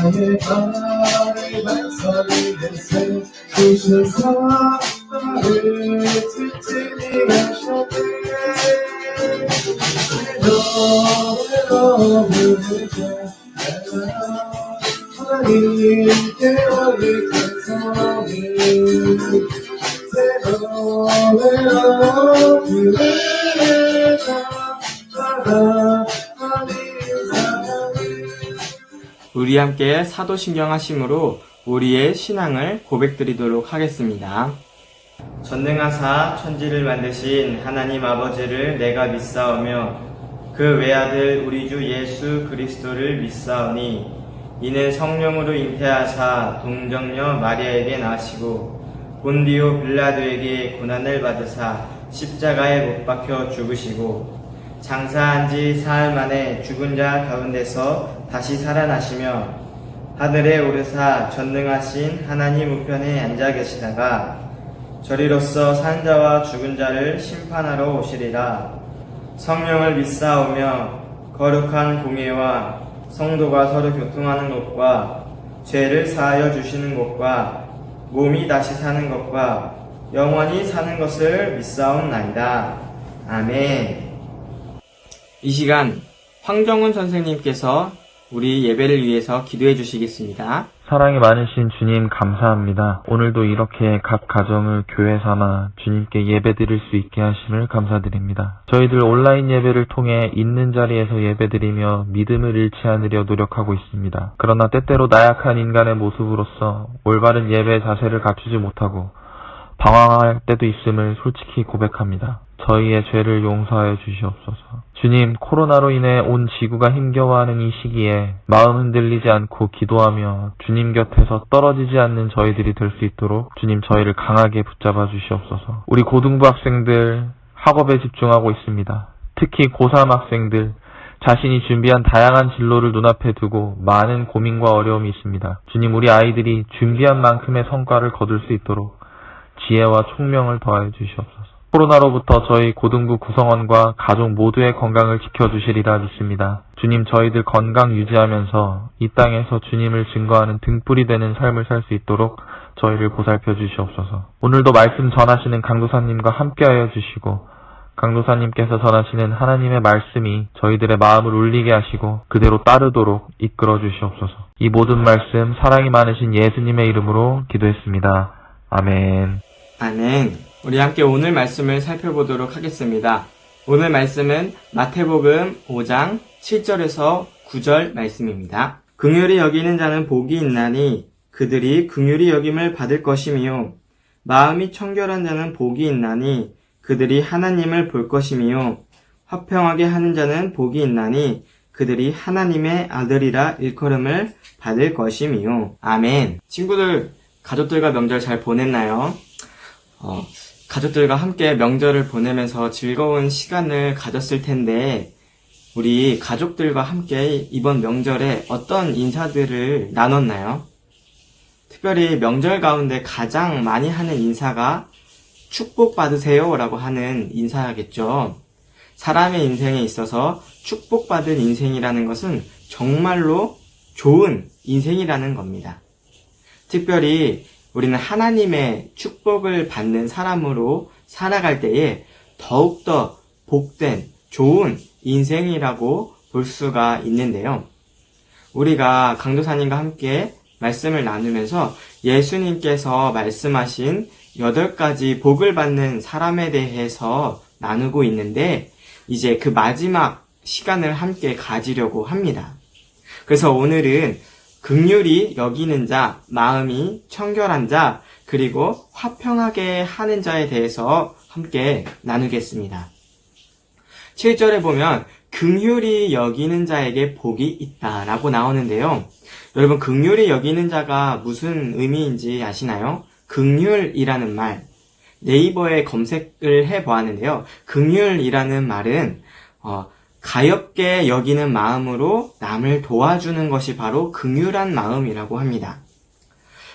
나의 발을 반성이면서 주셔서 나를 지치게 하셨네. 너를 부르게 하나님께 올릴 찬송이 새 노래로 부르자 하나님 사랑을. 우리 함께 사도신경 하심으로 우리의 신앙을 고백드리도록 하겠습니다. 전능하사 천지를 만드신 하나님 아버지를 내가 믿사오며 그 외아들 우리 주 예수 그리스도를 믿사오니 이는 성령으로 잉태하사 동정녀 마리아에게 나시고 본디오 빌라도에게 고난을 받으사 십자가에 못 박혀 죽으시고 장사한 지 사흘 만에 죽은 자 가운데서 다시 살아나시며 하늘에 오르사 전능하신 하나님 우편에 앉아 계시다가 저리로서 산 자와 죽은 자를 심판하러 오시리라. 성령을 믿사오며 거룩한 공예와 성도가 서로 교통하는 것과 죄를 사하여 주시는 것과 몸이 다시 사는 것과 영원히 사는 것을 믿사옵나이다. 아멘. 이 시간 황정훈 선생님께서 우리 예배를 위해서 기도해 주시겠습니다. 사랑이 많으신 주님 감사합니다. 오늘도 이렇게 각 가정을 교회 삼아 주님께 예배드릴 수 있게 하심을 감사드립니다. 저희들 온라인 예배를 통해 있는 자리에서 예배드리며 믿음을 잃지 않으려 노력하고 있습니다. 그러나 때때로 나약한 인간의 모습으로서 올바른 예배 자세를 갖추지 못하고 방황할 때도 있음을 솔직히 고백합니다. 저희의 죄를 용서하여 주시옵소서. 주님, 코로나로 인해 온 지구가 힘겨워하는 이 시기에 마음 흔들리지 않고 기도하며 주님 곁에서 떨어지지 않는 저희들이 될 수 있도록 주님 저희를 강하게 붙잡아 주시옵소서. 우리 고등부 학생들 학업에 집중하고 있습니다. 특히 고3 학생들 자신이 준비한 다양한 진로를 눈앞에 두고 많은 고민과 어려움이 있습니다. 주님, 우리 아이들이 준비한 만큼의 성과를 거둘 수 있도록 지혜와 총명을 더하여 주시옵소서. 코로나로부터 저희 고등부 구성원과 가족 모두의 건강을 지켜주시리라 믿습니다. 주님, 저희들 건강 유지하면서 이 땅에서 주님을 증거하는 등불이 되는 삶을 살 수 있도록 저희를 보살펴 주시옵소서. 오늘도 말씀 전하시는 강도사님과 함께하여 주시고 강도사님께서 전하시는 하나님의 말씀이 저희들의 마음을 울리게 하시고 그대로 따르도록 이끌어 주시옵소서. 이 모든 말씀 사랑이 많으신 예수님의 이름으로 기도했습니다. 아멘. 아멘. 우리 함께 오늘 말씀을 살펴보도록 하겠습니다. 오늘 말씀은 마태복음 5장 7절에서 9절 말씀입니다. 긍휼히 여기는 자는 복이 있나니 그들이 긍휼히 여김을 받을 것이며 마음이 청결한 자는 복이 있나니 그들이 하나님을 볼 것이며 화평하게 하는 자는 복이 있나니 그들이 하나님의 아들이라 일컬음을 받을 것이며. 아멘. 친구들, 가족들과 명절 잘 보냈나요? 가족들과 함께 명절을 보내면서 즐거운 시간을 가졌을 텐데 우리 가족들과 함께 이번 명절에 어떤 인사들을 나눴나요? 특별히 명절 가운데 가장 많이 하는 인사가 축복받으세요 라고 하는 인사겠죠. 사람의 인생에 있어서 축복받은 인생이라는 것은 정말로 좋은 인생이라는 겁니다. 특별히 우리는 하나님의 축복을 받는 사람으로 살아갈 때에 더욱더 복된 좋은 인생이라고 볼 수가 있는데요. 우리가 강도사님과 함께 말씀을 나누면서 예수님께서 말씀하신 8가지 복을 받는 사람에 대해서 나누고 있는데 이제 그 마지막 시간을 함께 가지려고 합니다. 그래서 오늘은 긍휼히 여기는 자, 마음이 청결한 자, 그리고 화평하게 하는 자에 대해서 함께 나누겠습니다. 7절에 보면 긍휼히 여기는 자에게 복이 있다라고 나오는데요. 여러분, 긍휼히 여기는 자가 무슨 의미인지 아시나요? 긍휼이라는 말, 네이버에 검색을 해보았는데요. 긍휼이라는 말은 가엾게 여기는 마음으로 남을 도와주는 것이 바로 긍휼한 마음이라고 합니다.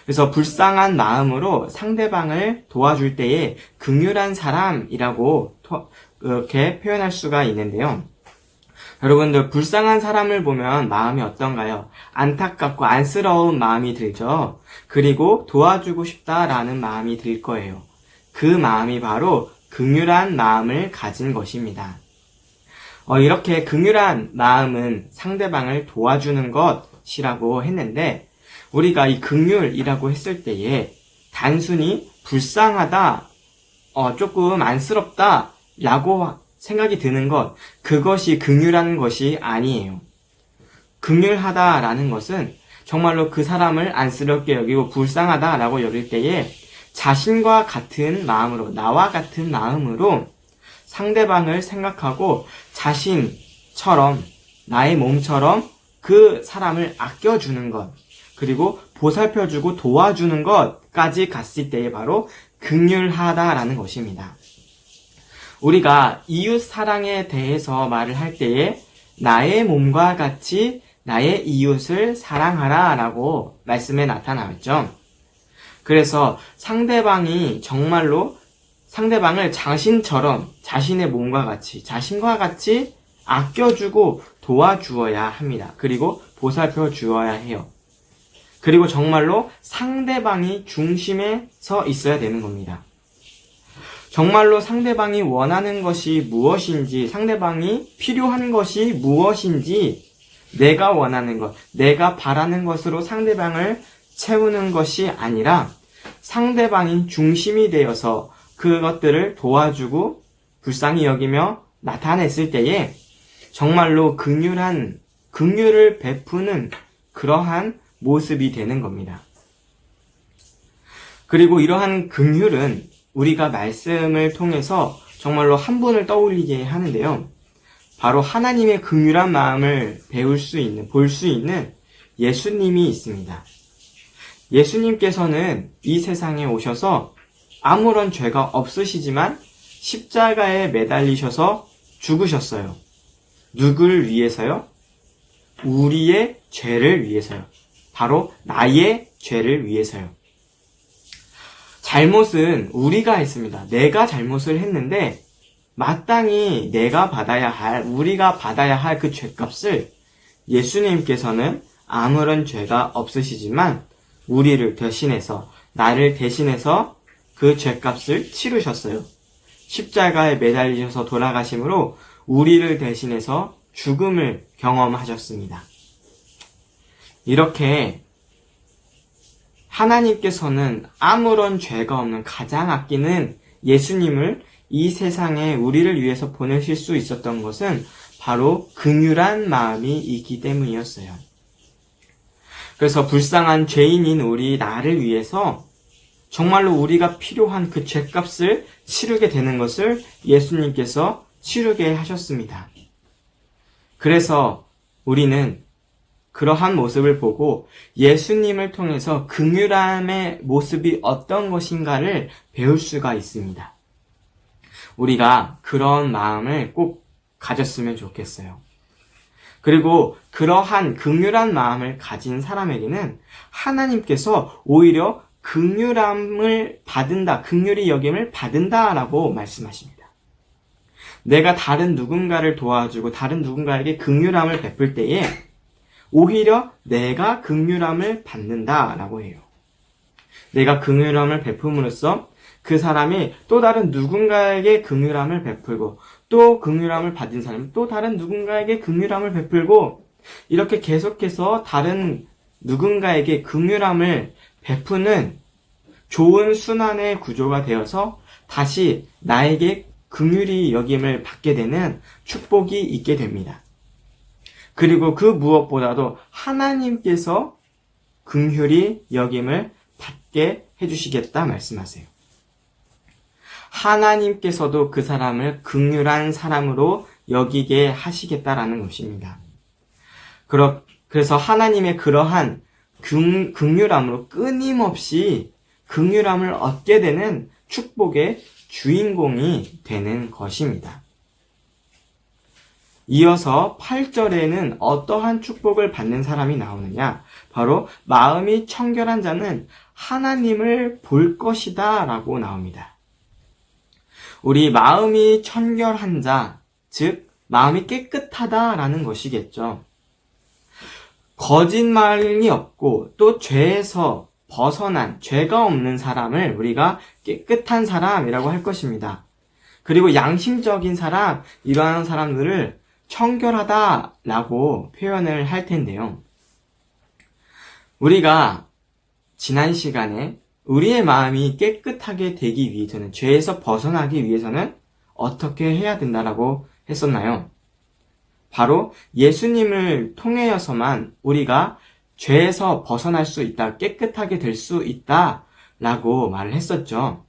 그래서 불쌍한 마음으로 상대방을 도와줄 때에 긍휼한 사람이라고 이렇게 표현할 수가 있는데요. 여러분들, 불쌍한 사람을 보면 마음이 어떤가요? 안타깝고 안쓰러운 마음이 들죠. 그리고 도와주고 싶다라는 마음이 들 거예요. 그 마음이 바로 긍휼한 마음을 가진 것입니다. 이렇게 긍휼한 마음은 상대방을 도와주는 것이라고 했는데, 우리가 이 긍휼이라고 했을 때에 단순히 불쌍하다, 조금 안쓰럽다 라고 생각이 드는 것, 그것이 긍휼한 것이 아니에요. 긍휼하다라는 것은 정말로 그 사람을 안쓰럽게 여기고 불쌍하다라고 여길 때에 자신과 같은 마음으로, 나와 같은 마음으로 상대방을 생각하고 자신처럼, 나의 몸처럼 그 사람을 아껴주는 것, 그리고 보살펴주고 도와주는 것까지 갔을 때에 바로 긍휼하다라는 것입니다. 우리가 이웃 사랑에 대해서 말을 할 때에 나의 몸과 같이 나의 이웃을 사랑하라 라고 말씀에 나타나죠. 그래서 상대방이 정말로 상대방을 자신처럼, 자신의 몸과 같이, 자신과 같이 아껴주고 도와주어야 합니다. 그리고 보살펴 주어야 해요. 그리고 정말로 상대방이 중심에 서 있어야 되는 겁니다. 정말로 상대방이 원하는 것이 무엇인지, 상대방이 필요한 것이 무엇인지, 내가 원하는 것, 내가 바라는 것으로 상대방을 채우는 것이 아니라 상대방이 중심이 되어서 그것들을 도와주고 불쌍히 여기며 나타냈을 때에 정말로 긍휼을 베푸는 그러한 모습이 되는 겁니다. 그리고 이러한 긍휼은 우리가 말씀을 통해서 정말로 한 분을 떠올리게 하는데요. 바로 하나님의 긍휼한 마음을 볼 수 있는 예수님이 있습니다. 예수님께서는 이 세상에 오셔서 아무런 죄가 없으시지만 십자가에 매달리셔서 죽으셨어요. 누구를 위해서요? 우리의 죄를 위해서요. 바로 나의 죄를 위해서요. 잘못은 우리가 했습니다. 내가 잘못을 했는데 마땅히 우리가 받아야 할 그 죄값을 예수님께서는 아무런 죄가 없으시지만 우리를 대신해서, 나를 대신해서 그 죄값을 치르셨어요. 십자가에 매달리셔서 돌아가심으로 우리를 대신해서 죽음을 경험하셨습니다. 이렇게 하나님께서는 아무런 죄가 없는 가장 아끼는 예수님을 이 세상에 우리를 위해서 보내실 수 있었던 것은 바로 긍휼한 마음이 있기 때문이었어요. 그래서 불쌍한 죄인인 나를 위해서 정말로 우리가 필요한 그 죄값을 치르게 되는 것을 예수님께서 치르게 하셨습니다. 그래서 우리는 그러한 모습을 보고 예수님을 통해서 긍휼함의 모습이 어떤 것인가를 배울 수가 있습니다. 우리가 그런 마음을 꼭 가졌으면 좋겠어요. 그리고 그러한 긍휼한 마음을 가진 사람에게는 하나님께서 오히려 긍휼함을 받은다, 긍휼히 여김을 받은다라고 말씀하십니다. 내가 다른 누군가를 도와주고 다른 누군가에게 긍휼함을 베풀 때에 오히려 내가 긍휼함을 받는다라고 해요. 내가 긍휼함을 베품으로써 그 사람이 또 다른 누군가에게 긍휼함을 베풀고 또 긍휼함을 받은 사람이 또 다른 누군가에게 긍휼함을 베풀고 이렇게 계속해서 다른 누군가에게 긍휼함을 베푸는 좋은 순환의 구조가 되어서 다시 나에게 긍휼히 여김을 받게 되는 축복이 있게 됩니다. 그리고 그 무엇보다도 하나님께서 긍휼히 여김을 받게 해주시겠다 말씀하세요. 하나님께서도 그 사람을 긍휼한 사람으로 여기게 하시겠다라는 것입니다. 그래서 하나님의 그러한 긍휼함으로 끊임없이 긍휼함을 얻게 되는 축복의 주인공이 되는 것입니다. 이어서 8절에는 어떠한 축복을 받는 사람이 나오느냐? 바로 마음이 청결한 자는 하나님을 볼 것이다 라고 나옵니다. 우리 마음이 청결한 자, 즉 마음이 깨끗하다라는 것이겠죠. 거짓말이 없고 또 죄에서 벗어난 죄가 없는 사람을 우리가 깨끗한 사람이라고 할 것입니다. 그리고 양심적인 사람, 이러한 사람들을 청결하다라고 표현을 할 텐데요. 우리가 지난 시간에 우리의 마음이 깨끗하게 되기 위해서는, 죄에서 벗어나기 위해서는 어떻게 해야 된다라고 했었나요? 바로 예수님을 통하여서만 우리가 죄에서 벗어날 수 있다, 깨끗하게 될 수 있다라고 말을 했었죠.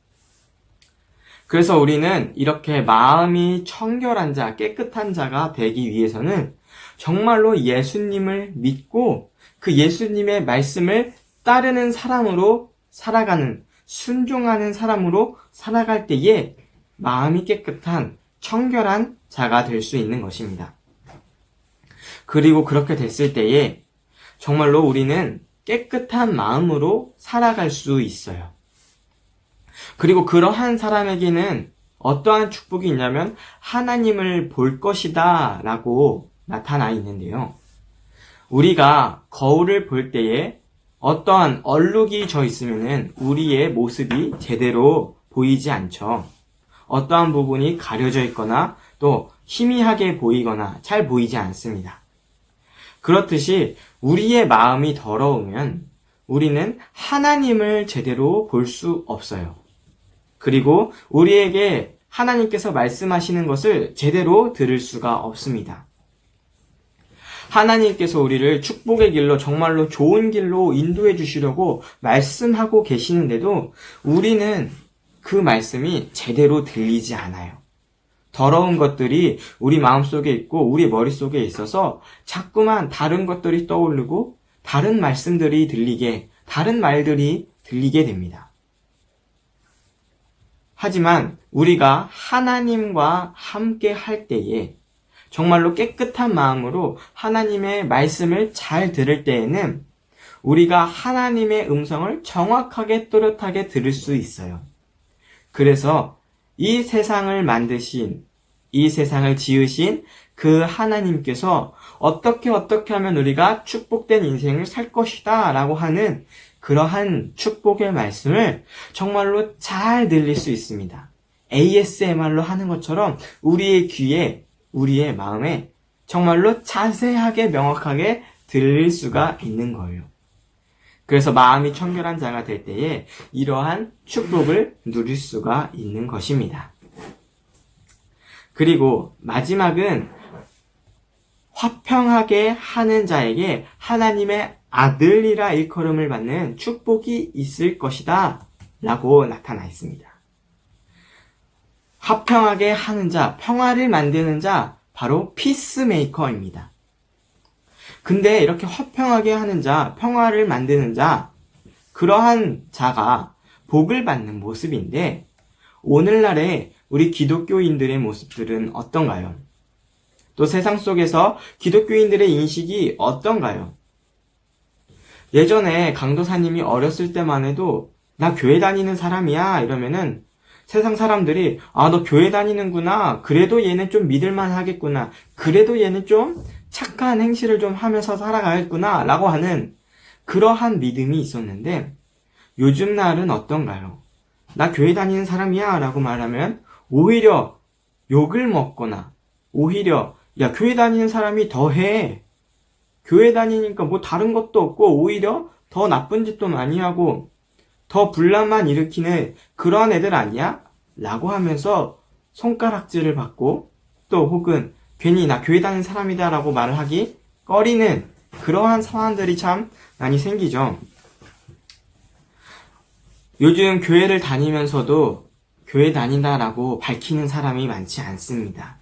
그래서 우리는 이렇게 마음이 청결한 자, 깨끗한 자가 되기 위해서는 정말로 예수님을 믿고 그 예수님의 말씀을 따르는 사람으로 살아가는, 순종하는 사람으로 살아갈 때에 마음이 깨끗한, 청결한 자가 될 수 있는 것입니다. 그리고 그렇게 됐을 때에 정말로 우리는 깨끗한 마음으로 살아갈 수 있어요. 그리고 그러한 사람에게는 어떠한 축복이 있냐면 하나님을 볼 것이다 라고 나타나 있는데요. 우리가 거울을 볼 때에 어떠한 얼룩이 져 있으면 우리의 모습이 제대로 보이지 않죠. 어떠한 부분이 가려져 있거나 또 희미하게 보이거나 잘 보이지 않습니다. 그렇듯이 우리의 마음이 더러우면 우리는 하나님을 제대로 볼 수 없어요. 그리고 우리에게 하나님께서 말씀하시는 것을 제대로 들을 수가 없습니다. 하나님께서 우리를 축복의 길로, 정말로 좋은 길로 인도해 주시려고 말씀하고 계시는데도 우리는 그 말씀이 제대로 들리지 않아요. 더러운 것들이 우리 마음속에 있고 우리 머릿속에 있어서 자꾸만 다른 것들이 떠오르고 다른 말씀들이 들리게, 다른 말들이 들리게 됩니다. 하지만 우리가 하나님과 함께 할 때에 정말로 깨끗한 마음으로 하나님의 말씀을 잘 들을 때에는 우리가 하나님의 음성을 정확하게 또렷하게 들을 수 있어요. 그래서 이 세상을 만드신, 이 세상을 지으신 그 하나님께서 어떻게 하면 우리가 축복된 인생을 살 것이다 라고 하는 그러한 축복의 말씀을 정말로 잘 들릴 수 있습니다. ASMR로 하는 것처럼 우리의 귀에, 우리의 마음에 정말로 자세하게 명확하게 들릴 수가 있는 거예요. 그래서 마음이 청결한 자가 될 때에 이러한 축복을 누릴 수가 있는 것입니다. 그리고 마지막은 화평하게 하는 자에게 하나님의 아들이라 일컬음을 받는 축복이 있을 것이다 라고 나타나 있습니다. 화평하게 하는 자, 평화를 만드는 자, 바로 피스메이커입니다. 근데 이렇게 화평하게 하는 자, 평화를 만드는 자, 그러한 자가 복을 받는 모습인데 오늘날의 우리 기독교인들의 모습들은 어떤가요? 또 세상 속에서 기독교인들의 인식이 어떤가요? 예전에 강도사님이 어렸을 때만 해도 나 교회 다니는 사람이야 이러면은 세상 사람들이 너 교회 다니는구나. 그래도 얘는 좀 믿을만 하겠구나. 그래도 얘는 좀 착한 행실을 좀 하면서 살아가겠구나 라고 하는 그러한 믿음이 있었는데 요즘 날은 어떤가요? 나 교회 다니는 사람이야 라고 말하면 오히려 욕을 먹거나 오히려 야 교회 다니는 사람이 더해. 교회 다니니까 뭐 다른 것도 없고 오히려 더 나쁜 짓도 많이 하고 더 분란만 일으키는 그러한 애들 아니야? 라고 하면서 손가락질을 받고 또 혹은 괜히 나 교회 다니는 사람이다 라고 말을 하기 꺼리는 그러한 상황들이 참 많이 생기죠. 요즘 교회를 다니면서도 교회 다닌다라고 밝히는 사람이 많지 않습니다.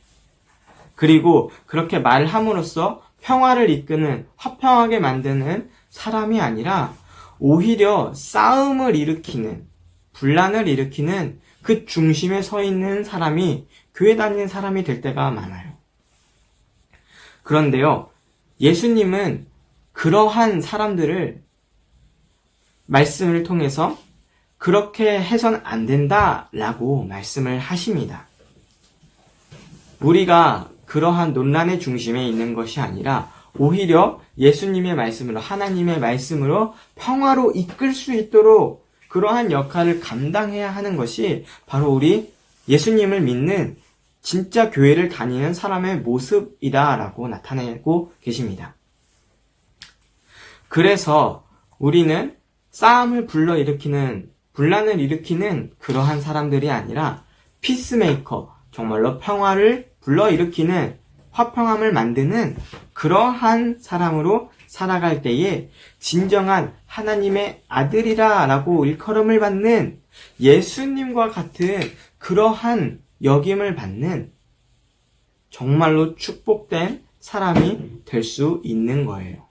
그리고 그렇게 말을 함으로써 평화를 이끄는, 화평하게 만드는 사람이 아니라 오히려 싸움을 일으키는, 분란을 일으키는 그 중심에 서 있는 사람이 교회 다니는 사람이 될 때가 많아요. 그런데요, 예수님은 그러한 사람들을 말씀을 통해서 그렇게 해선 안 된다라고 말씀을 하십니다. 우리가 그러한 논란의 중심에 있는 것이 아니라 오히려 예수님의 말씀으로, 하나님의 말씀으로 평화로 이끌 수 있도록 그러한 역할을 감당해야 하는 것이 바로 우리 예수님을 믿는 진짜 교회를 다니는 사람의 모습이다라고 나타내고 계십니다. 그래서 우리는 싸움을 불러일으키는, 분란을 일으키는 그러한 사람들이 아니라 피스메이커, 정말로 평화를 불러일으키는, 화평함을 만드는 그러한 사람으로 살아갈 때에 진정한 하나님의 아들이라 라고 일컬음을 받는 예수님과 같은 그러한 여김을 받는 정말로 축복된 사람이 될 수 있는 거예요.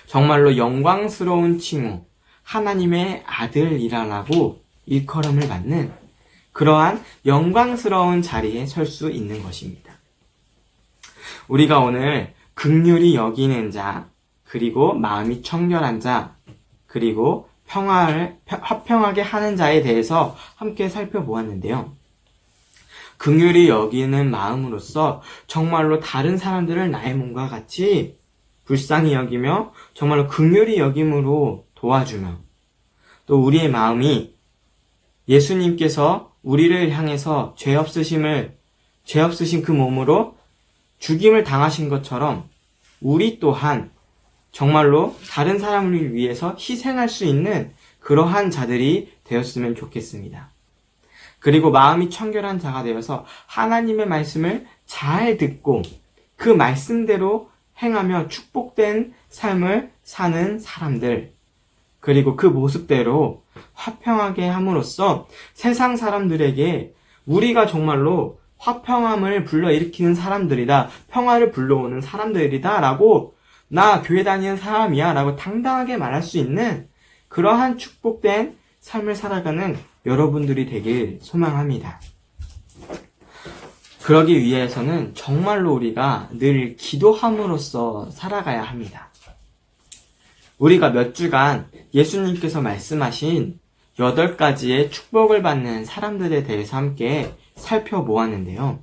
정말로 영광스러운 칭호, 하나님의 아들이라고 일컬음을 받는 그러한 영광스러운 자리에 설 수 있는 것입니다. 우리가 오늘 긍휼히 여기는 자, 그리고 마음이 청결한 자, 그리고 평화를 화평하게 하는 자에 대해서 함께 살펴보았는데요. 긍휼히 여기는 마음으로써 정말로 다른 사람들을 나의 몸과 같이 불쌍히 여기며 정말로 긍휼히 여김으로 도와주며 또 우리의 마음이 예수님께서 우리를 향해서 죄 없으신 그 몸으로 죽임을 당하신 것처럼 우리 또한 정말로 다른 사람을 위해서 희생할 수 있는 그러한 자들이 되었으면 좋겠습니다. 그리고 마음이 청결한 자가 되어서 하나님의 말씀을 잘 듣고 그 말씀대로 행하며 축복된 삶을 사는 사람들, 그리고 그 모습대로 화평하게 함으로써 세상 사람들에게 우리가 정말로 화평함을 불러일으키는 사람들이다, 평화를 불러오는 사람들이다 라고, 나 교회 다니는 사람이야 라고 당당하게 말할 수 있는 그러한 축복된 삶을 살아가는 여러분들이 되길 소망합니다. 그러기 위해서는 정말로 우리가 늘 기도함으로써 살아가야 합니다. 우리가 몇 주간 예수님께서 말씀하신 8가지의 축복을 받는 사람들에 대해서 함께 살펴보았는데요.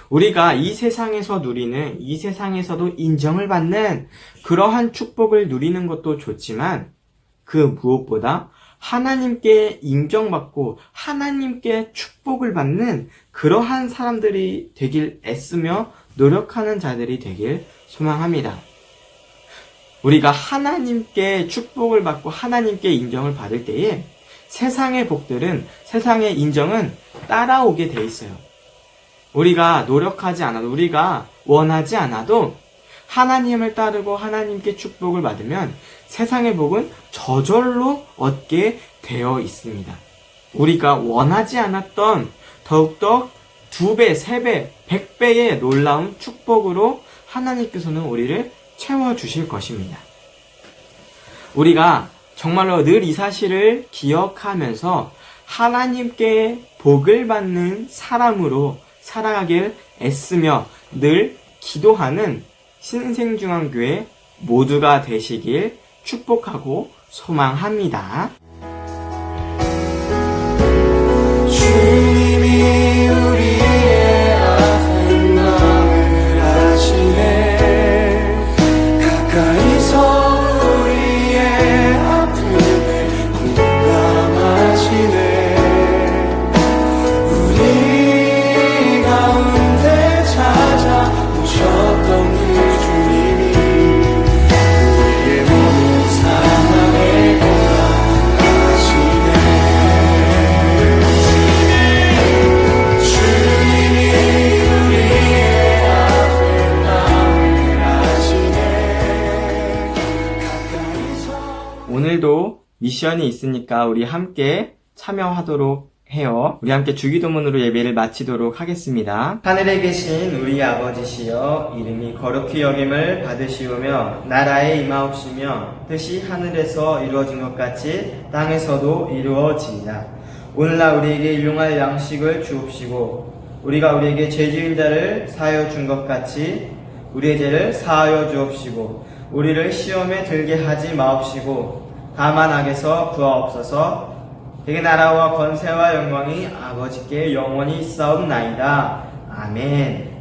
우리가 이 세상에서 누리는, 이 세상에서도 인정을 받는 그러한 축복을 누리는 것도 좋지만 그 무엇보다 하나님께 인정받고 하나님께 축복을 받는 그러한 사람들이 되길 애쓰며 노력하는 자들이 되길 소망합니다. 우리가 하나님께 축복을 받고 하나님께 인정을 받을 때에 세상의 복들은, 세상의 인정은 따라오게 돼 있어요. 우리가 노력하지 않아도, 우리가 원하지 않아도 하나님을 따르고 하나님께 축복을 받으면 세상의 복은 저절로 얻게 되어 있습니다. 우리가 원하지 않았던 더욱더 2배, 3배, 100배의 놀라운 축복으로 하나님께서는 우리를 채워주실 것입니다. 우리가 정말로 늘 이 사실을 기억하면서 하나님께 복을 받는 사람으로 살아가길 애쓰며 늘 기도하는 신생중앙교회 모두가 되시길 축복하고 소망합니다. 주님이 우리의 아픈 마음을 아시네. 가까이서 우리의 아픔에 공감하시네. 우리 가운데 찾아오셨던 그 주님이 우리의 모든 사랑의 공감 미션이 있으니까 우리 함께 참여하도록 해요. 우리 함께 주기도문으로 예배를 마치도록 하겠습니다. 하늘에 계신 우리 아버지시여, 이름이 거룩히 여김을 받으시오며 나라에 임하옵시며 뜻이 하늘에서 이루어진 것 같이 땅에서도 이루어지이다. 오늘날 우리에게 일용할 양식을 주옵시고 우리가 우리에게 죄 지은 자를 사하여 준 것 같이 우리의 죄를 사하여 주옵시고 우리를 시험에 들게 하지 마옵시고 다만 악에서 구하옵소서. 되게 나라와 권세와 영광이 아버지께 영원히 있사옵나이다. 아멘.